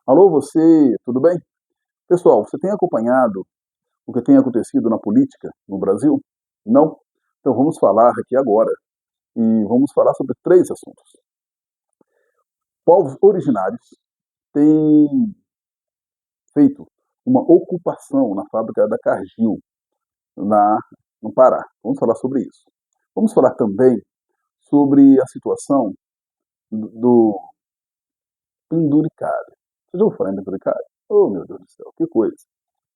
Alô, você, tudo bem? Pessoal, você tem acompanhado o que tem acontecido na política no Brasil? Não? Então vamos falar aqui agora e vamos falar sobre três assuntos. Povos originários têm feito uma ocupação na fábrica da Cargill, na, no Pará. Vamos falar sobre isso. Vamos falar também sobre a situação do penduricário. Você já ouviu falar em penduricário? Oh, meu Deus do céu, que coisa.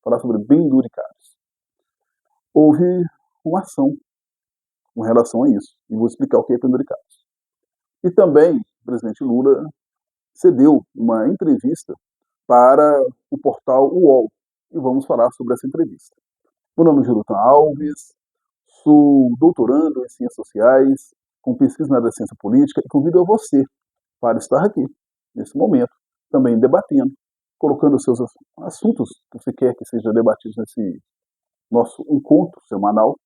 Falar sobre penduricários. Houve uma ação com relação a isso. E vou explicar o que é penduricários. E também o presidente Lula cedeu uma entrevista para o portal UOL. E vamos falar sobre essa entrevista. Meu nome é Jurutan Alves, sou doutorando em Ciências Sociais, com pesquisa na área da ciência política, e convido a você para estar aqui, nesse momento, também debatendo, colocando os seus assuntos que você quer que sejam debatidos nesse nosso encontro semanal,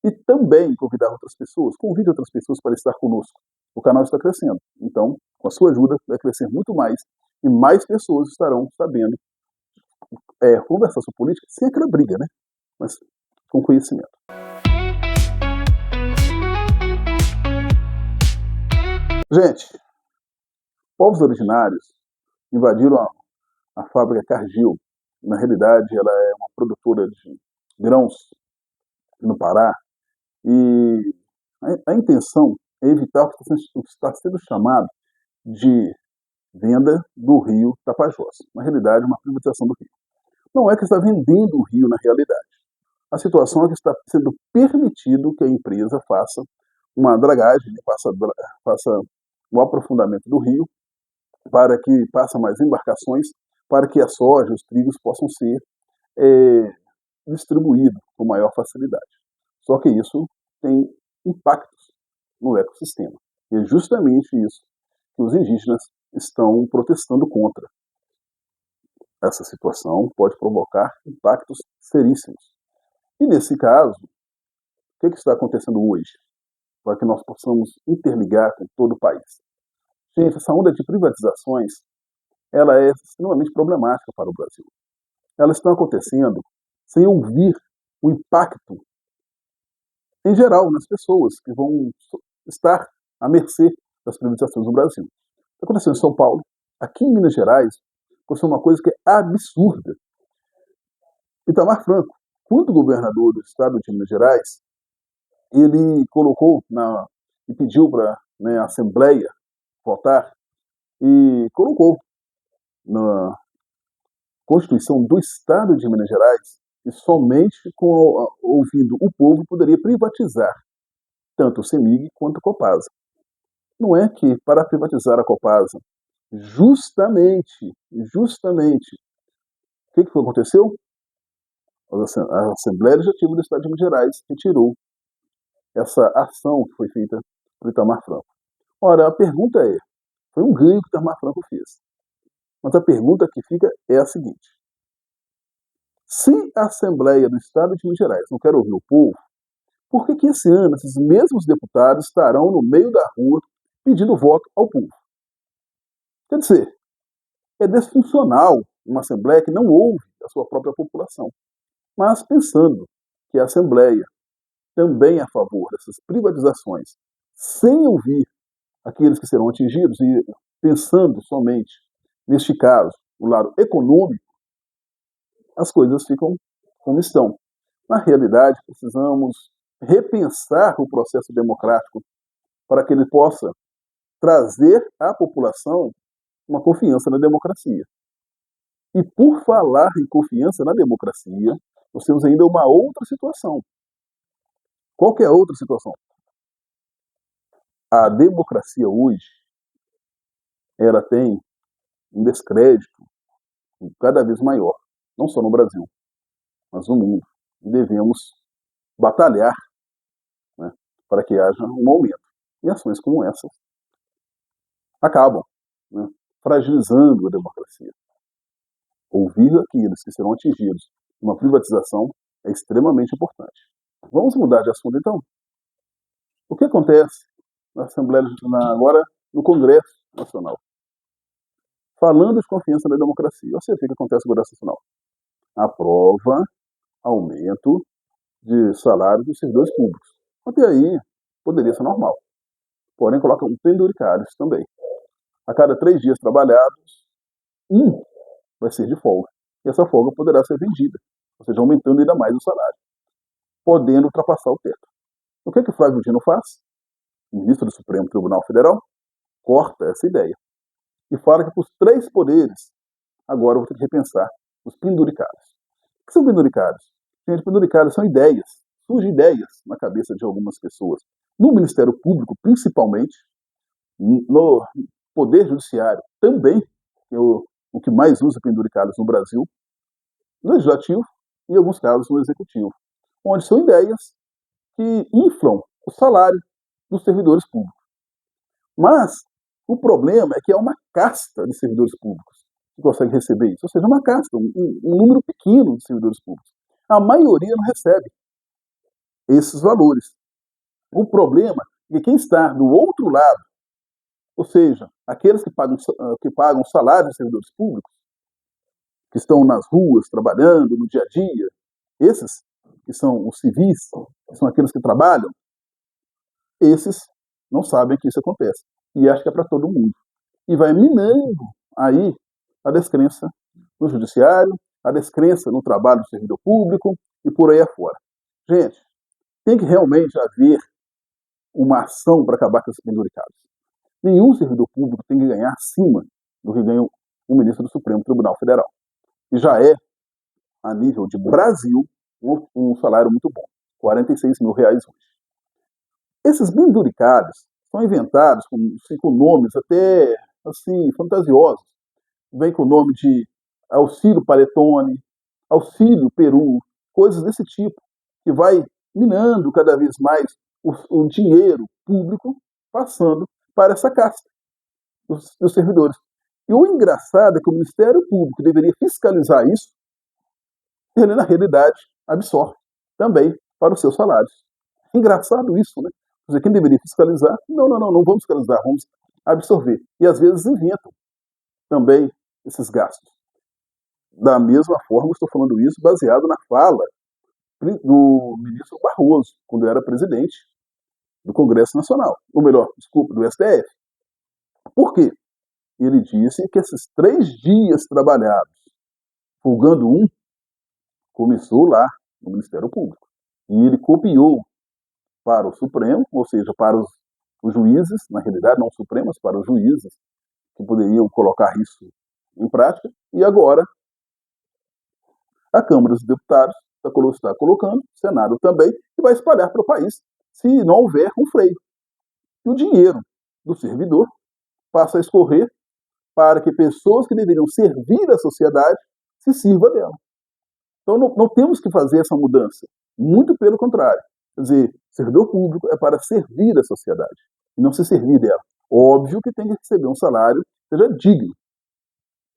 e também convidar outras pessoas, convide outras pessoas para estar conosco. O canal está crescendo, então, com a sua ajuda, vai crescer muito mais, e mais pessoas estarão sabendo conversar sobre política sem aquela briga, né? Mas com conhecimento. Gente, povos originários invadiram a fábrica Cargill. Na realidade, ela é uma produtora de grãos no Pará, e a intenção é evitar o que está sendo chamado de venda do rio Tapajós. Na realidade, uma privatização do rio. Não é que está vendendo o rio na realidade. A situação é que está sendo permitido que a empresa faça uma dragagem, faça o aprofundamento do rio, para que passe mais embarcações, para que a soja, os trigos possam ser distribuídos com maior facilidade. Só que isso tem impactos no ecossistema. E é justamente isso que os indígenas estão protestando contra. Essa situação pode provocar impactos seríssimos. E nesse caso, o que está acontecendo hoje? Para que nós possamos interligar com todo o país. Gente, essa onda de privatizações, ela é extremamente problemática para o Brasil. Elas estão acontecendo sem ouvir o impacto em geral nas pessoas que vão estar à mercê das privatizações no Brasil. Está acontecendo em São Paulo, aqui em Minas Gerais, aconteceu uma coisa que é absurda. Itamar Franco, quando governador do estado de Minas Gerais, ele colocou e pediu para a Assembleia votar e colocou na Constituição do Estado de Minas Gerais que somente ouvindo o povo poderia privatizar tanto o CEMIG quanto a Copasa. Não é que para privatizar a Copasa, justamente, o que aconteceu? A Assembleia Legislativa do Estado de Minas Gerais retirou essa ação que foi feita por Itamar Franco. Ora, a pergunta é, foi um ganho que Itamar Franco fez. Mas a pergunta que fica é a seguinte: se a Assembleia do Estado de Minas Gerais não quer ouvir o povo, por que esse ano esses mesmos deputados estarão no meio da rua pedindo voto ao povo? Quer dizer, é desfuncional uma Assembleia que não ouve a sua própria população. Mas pensando que a Assembleia também é a favor dessas privatizações, sem ouvir aqueles que serão atingidos e pensando somente, neste caso, o lado econômico, as coisas ficam como estão. Na realidade, precisamos repensar o processo democrático para que ele possa trazer à população uma confiança na democracia. E por falar em confiança na democracia, nós temos ainda uma outra situação. Qual que é a outra situação? A democracia hoje, ela tem um descrédito cada vez maior, não só no Brasil, mas no mundo. E devemos batalhar, né, para que haja um aumento. E ações como essa acabam, né, fragilizando a democracia. Ouvir aqueles que serão atingidos por uma privatização é extremamente importante. Vamos mudar de assunto, então? O que acontece na Assembleia Legislativa agora no Congresso Nacional? falando de confiança na democracia. Você vê o que acontece com o Congresso Nacional. Aprova aumento de salário dos servidores públicos. Até aí, poderia ser normal. Porém, coloca um penduricários também. A cada 3 dias trabalhados, um vai ser de folga. E essa folga poderá ser vendida, ou seja, aumentando ainda mais o salário, podendo ultrapassar o teto. O que é que o Flávio Dino faz? O ministro do Supremo Tribunal Federal corta essa ideia e fala que para os 3 poderes, agora eu vou ter que repensar os penduricários. O que são penduricários? Gente, penduricários são ideias, surgem ideias na cabeça de algumas pessoas. No Ministério Público, principalmente, no Poder Judiciário também, que é o que mais usa penduricários no Brasil, no Legislativo e, em alguns casos, no Executivo, onde são ideias que inflam o salário dos servidores públicos. Mas o problema é que é uma casta de servidores públicos que consegue receber isso, ou seja, uma casta, um número pequeno de servidores públicos. A maioria não recebe esses valores. O problema é que quem está do outro lado, ou seja, aqueles que pagam salários de servidores públicos, que estão nas ruas trabalhando no dia a dia, esses que são os civis, que são aqueles que trabalham, esses não sabem que isso acontece. E acham que é para todo mundo. E vai minando aí a descrença no judiciário, a descrença no trabalho do servidor público e por aí afora. Gente, tem que realmente haver uma ação para acabar com esses penduricados. Nenhum servidor público tem que ganhar acima do que ganha o ministro do Supremo Tribunal Federal. E já é, a nível de Brasil, um salário muito bom. R$46 mil hoje. Esses penduricados são inventados com nomes até assim fantasiosos. Vem com o nome de auxílio paletone, auxílio peru, coisas desse tipo, que vai minando cada vez mais o dinheiro público passando para essa casta dos servidores. E o engraçado é que o Ministério Público deveria fiscalizar isso, ele na realidade absorve também para os seus salários. Engraçado isso, né? Quer dizer, quem deveria fiscalizar? Não vamos fiscalizar, vamos absorver. E às vezes inventam também esses gastos. Da mesma forma, estou falando isso baseado na fala do ministro Barroso, quando era presidente do Congresso Nacional. Ou melhor, desculpa, do STF. Por quê? Ele disse que esses 3 dias trabalhados, folgando um, começou lá no Ministério Público. E ele copiou para o Supremo, ou seja, para os juízes, na realidade não Supremos, para os juízes que poderiam colocar isso em prática, e agora a Câmara dos Deputados está colocando, o Senado também, e vai espalhar para o país se não houver um freio. E o dinheiro do servidor passa a escorrer para que pessoas que deveriam servir a sociedade se sirvam dela. Então não temos que fazer essa mudança. Muito pelo contrário. Quer dizer, servidor público é para servir a sociedade e não se servir dela. Óbvio que tem que receber um salário que seja digno,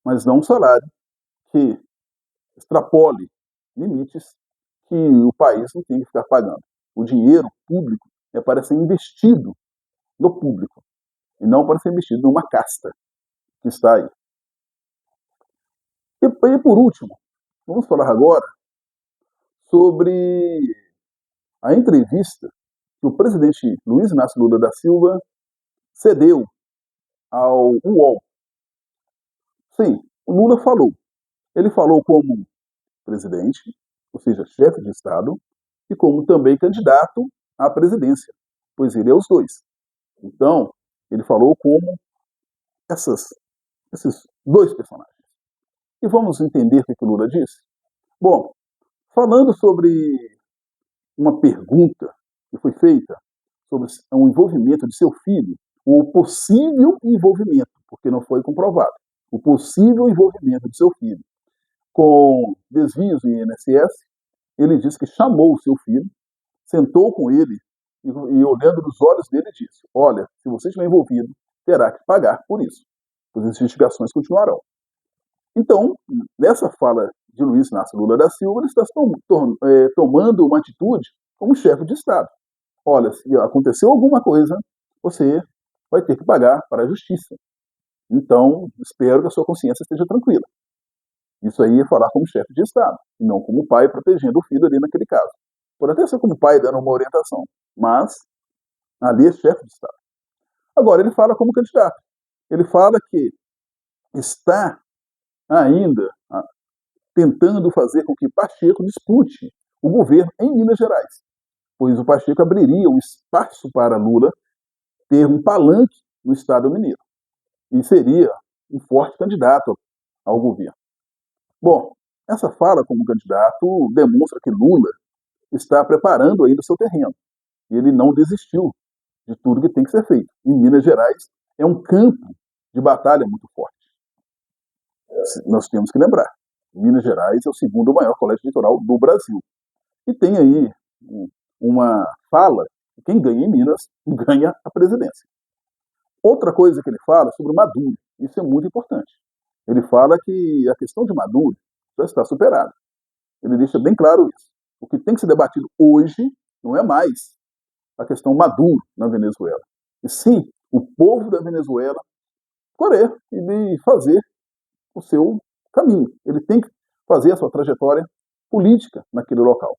mas não um salário que extrapole limites que o país não tem que ficar pagando. O dinheiro público é para ser investido no público e não para ser investido numa casta que está aí. E por último, vamos falar agora sobre a entrevista que o presidente Luiz Inácio Lula da Silva cedeu ao UOL. Sim, o Lula falou. Ele falou como presidente, ou seja, chefe de Estado, e como também candidato à presidência, pois ele é os dois. Então, ele falou como esses 2 personagens. E vamos entender o que o Lula disse? Bom, falando sobre uma pergunta que foi feita sobre o envolvimento de seu filho, o possível envolvimento, porque não foi comprovado, o possível envolvimento de seu filho com desvios em INSS, ele disse que chamou o seu filho, sentou com ele e olhando nos olhos dele disse: olha, se você estiver envolvido, terá que pagar por isso. As investigações continuarão. Então, nessa fala de Luiz Inácio Lula da Silva, ele está tomando uma atitude como chefe de Estado. Olha, se aconteceu alguma coisa, você vai ter que pagar para a justiça. Então, espero que a sua consciência esteja tranquila. Isso aí é falar como chefe de Estado, e não como pai protegendo o filho ali naquele caso. Pode até ser como pai dando uma orientação, mas ali é chefe de Estado. Agora, ele fala como candidato. Ele fala que está ainda tentando fazer com que Pacheco dispute o governo em Minas Gerais, pois o Pacheco abriria um espaço para Lula ter um palanque no Estado mineiro e seria um forte candidato ao governo. Bom, essa fala como candidato demonstra que Lula está preparando ainda o seu terreno. Ele não desistiu de tudo que tem que ser feito. Em Minas Gerais é um campo de batalha muito forte. Nós temos que lembrar, Minas Gerais é o segundo maior colégio eleitoral do Brasil. E tem aí uma fala, quem ganha em Minas ganha a presidência. Outra coisa que ele fala sobre Maduro, isso é muito importante. Ele fala que a questão de Maduro já está superada. Ele deixa bem claro isso. O que tem que ser debatido hoje não é mais a questão Maduro na Venezuela, e sim o povo da Venezuela correr e fazer o seu caminho. Ele tem que fazer a sua trajetória política naquele local.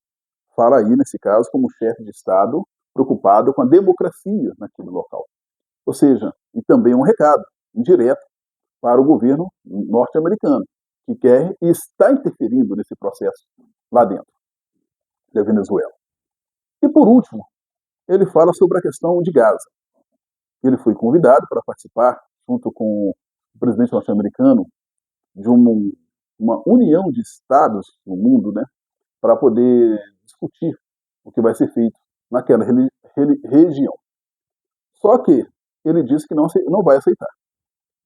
Fala aí, nesse caso, como chefe de Estado preocupado com a democracia naquele local. Ou seja, e também um recado indireto para o governo norte-americano, que quer e está interferindo nesse processo lá dentro da Venezuela. E por último, ele fala sobre a questão de Gaza. Ele foi convidado para participar, junto com o presidente norte-americano, de uma união de estados no mundo, né, para poder discutir o que vai ser feito naquela região. Só que ele disse que não vai aceitar.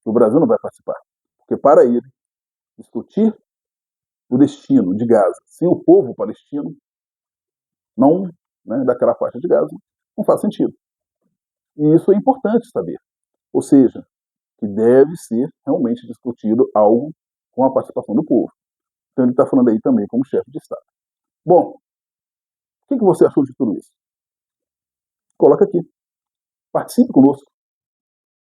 O Brasil não vai participar. Porque para ele, discutir o destino de Gaza sem o povo palestino, não, né, daquela faixa de Gaza, não faz sentido. E isso é importante saber. Ou seja, que deve ser realmente discutido algo com a participação do povo. Então ele está falando aí também como chefe de Estado. Bom, o que você achou de tudo isso? Coloca aqui. Participe conosco.